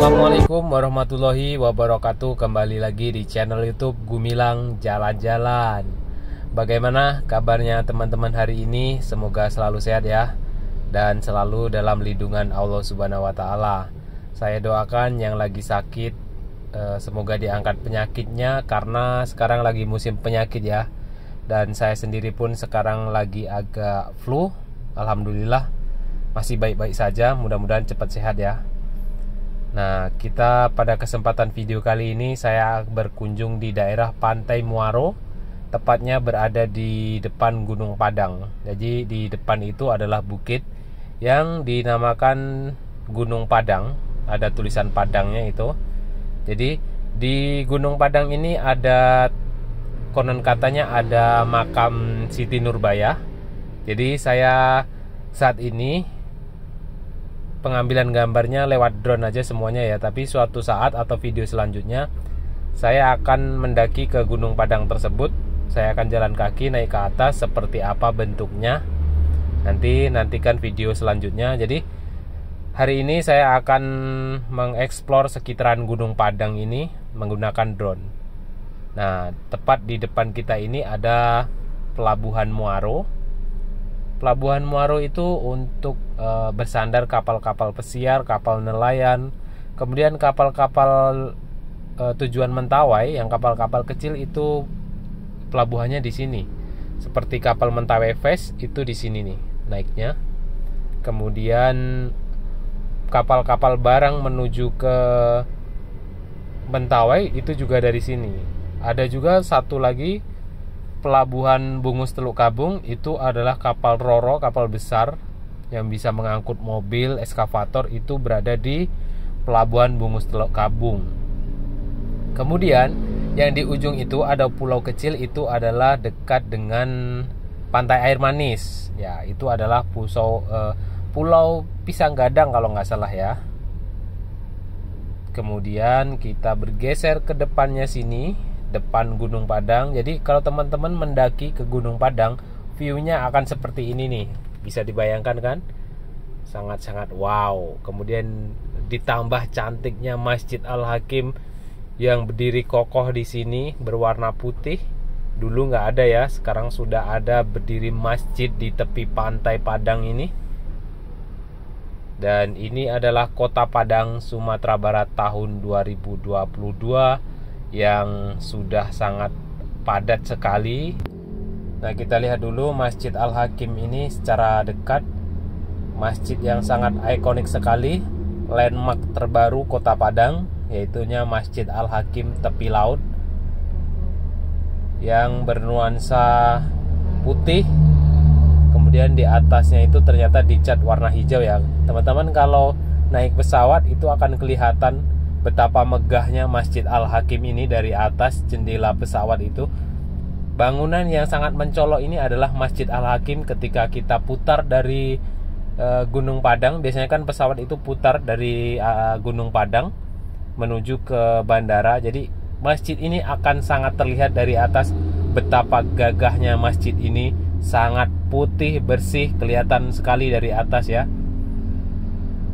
Assalamualaikum warahmatullahi wabarakatuh. Kembali lagi di channel YouTube Gumilang Jalan-Jalan. Bagaimana kabarnya teman-teman hari ini? Semoga selalu sehat ya, dan selalu dalam lindungan Allah Subhanahu wa Ta'ala. Saya doakan yang lagi sakit, semoga diangkat penyakitnya, karena sekarang lagi musim penyakit ya. Dan saya sendiri pun sekarang lagi agak flu. Alhamdulillah masih baik-baik saja, mudah-mudahan cepat sehat ya. Nah, kita pada kesempatan video kali ini saya berkunjung di daerah Pantai Muaro, tepatnya berada di depan Gunung Padang. Jadi di depan itu adalah bukit yang dinamakan Gunung Padang, ada tulisan Padangnya itu. Jadi di Gunung Padang ini ada, konon katanya ada makam Siti Nurbaya. Jadi saya saat ini pengambilan gambarnya lewat drone aja semuanya ya, tapi suatu saat atau video selanjutnya saya akan mendaki ke Gunung Padang tersebut. Saya akan jalan kaki naik ke atas, seperti apa bentuknya nantikan video selanjutnya. Jadi hari ini saya akan mengeksplor sekitaran Gunung Padang ini menggunakan drone. Nah, tepat di depan kita ini ada Pelabuhan Muaro. Pelabuhan Muaro itu untuk bersandar kapal-kapal pesiar, kapal nelayan, kemudian kapal-kapal tujuan Mentawai, yang kapal-kapal kecil itu pelabuhannya di sini. Seperti kapal Mentawai Fest itu di sini nih naiknya. Kemudian kapal-kapal barang menuju ke Mentawai itu juga dari sini. Ada juga satu lagi Pelabuhan Bungus Teluk Kabung, itu adalah kapal Roro, kapal besar yang bisa mengangkut mobil, eskavator, itu berada di Pelabuhan Bungus Teluk Kabung. Kemudian yang di ujung itu ada pulau kecil, itu adalah dekat dengan Pantai Air Manis. Ya, itu adalah Pulau Pisang Gadang kalau nggak salah ya. Kemudian kita bergeser ke depannya sini, depan Gunung Padang. Jadi kalau teman-teman mendaki ke Gunung Padang, view-nya akan seperti ini nih. Bisa dibayangkan kan? Sangat-sangat wow. Kemudian ditambah cantiknya Masjid Al-Hakim yang berdiri kokoh di sini berwarna putih. Dulu nggak ada ya, sekarang sudah ada berdiri masjid di tepi pantai Padang ini. Dan ini adalah Kota Padang, Sumatera Barat tahun 2022 yang sudah sangat padat sekali. Nah, kita lihat dulu Masjid Al-Hakim ini secara dekat. Masjid yang sangat ikonik sekali, landmark terbaru Kota Padang, yaitunya Masjid Al-Hakim tepi laut yang bernuansa putih. Kemudian di atasnya itu ternyata dicat warna hijau ya. Teman-teman kalau naik pesawat itu akan kelihatan betapa megahnya Masjid Al-Hakim ini dari atas jendela pesawat itu. Bangunan yang sangat mencolok ini adalah Masjid Al-Hakim. Ketika kita putar dari Gunung Padang, biasanya kan pesawat itu putar dari Gunung Padang menuju ke bandara. Jadi masjid ini akan sangat terlihat dari atas. Betapa gagahnya masjid ini, sangat putih, bersih, kelihatan sekali dari atas ya.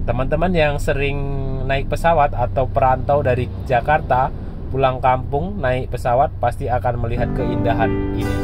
Teman-teman yang sering naik pesawat atau perantau dari Jakarta pulang kampung naik pesawat pasti akan melihat keindahan ini.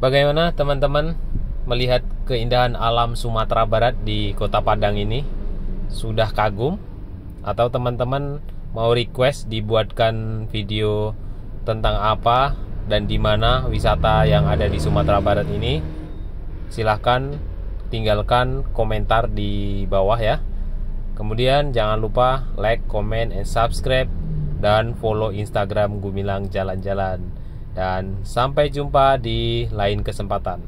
Bagaimana teman-teman melihat keindahan alam Sumatera Barat di Kota Padang ini? Sudah kagum? Atau teman-teman mau request dibuatkan video tentang apa dan di mana wisata yang ada di Sumatera Barat ini? Silahkan tinggalkan komentar di bawah ya. Kemudian jangan lupa like, comment, and subscribe, dan follow Instagram Gumilang Jalan-Jalan. Dan sampai jumpa di lain kesempatan.